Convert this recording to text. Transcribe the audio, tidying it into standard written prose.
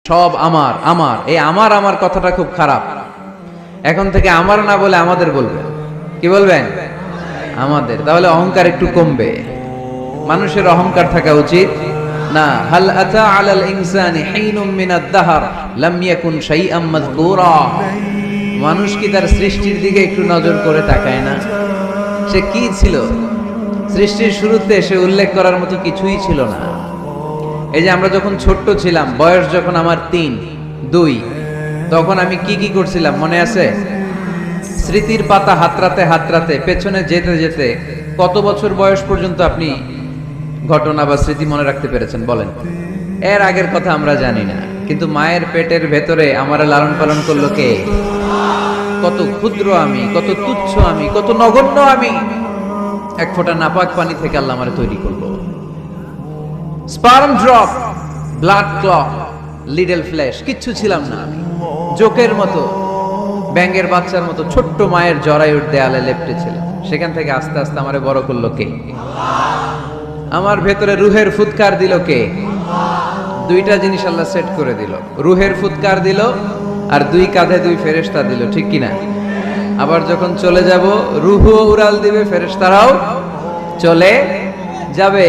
সব আমার আমার, এই আমার আমার কথাটা খুব খারাপ। এখন থেকে আমার না বলে আমাদের বলবেন। কি বলবেন? আমাদের। তাহলে অহংকার একটু কমবে। মানুষের অহংকার থাকা উচিত না। হাল আতা আলাল ইনসানি হিনুম মিনাদ দাহর লাম ইয়াকুন শাইআম মাযকুরা। মানুষ কি তার সৃষ্টির দিকে একটু নজর করে তাকায় না? সে কি ছিল? সৃষ্টির শুরুতে সে উল্লেখ করার মতো কিছুই ছিল না। এই যে আমরা যখন ছোট্ট ছিলাম, বয়স যখন আমার 3, 2, তখন আমি কি কি করছিলাম মনে আছে? স্মৃতির পাতা হাতড়াতে হাতড়াতে পেছনে যেতে যেতে কত বছর বয়স পর্যন্ত আপনি ঘটনা বা স্মৃতি মনে রাখতে পেরেছেন বলেন? এর আগের কথা আমরা জানি না, কিন্তু মায়ের পেটের ভেতরে আমার লালন পালন করলো কে? কত ক্ষুদ্র আমি, কত তুচ্ছ আমি, কত নগণ্য আমি। এক ফোঁটা নাপাক পানি থেকে আল্লাহ আমারে তৈরি করলো। Sperm drop, blood clot, little flesh, কিচ্ছু ছিলাম না আমি। জোকের মতো, ব্যাঙের বাচ্চার মতো ছোট্ট মায়ের জরায়ুর দেয়ালে লেপ্টে ছিলাম। সেখান থেকে আস্তে আস্তে আমারে বড় করলো কে? আমার ভেতরে রুহের ফুৎকার দিল কে? দুইটা জিনিস আল্লাহ সেট করে দিল। রুহের ফুৎকার দিল আর 2 কাঁধে 2 ফেরেশতা দিল, ঠিক কিনা? আবার যখন চলে যাব রুহও উড়াল দিবে, ফেরেশতারাও চলে যাবে।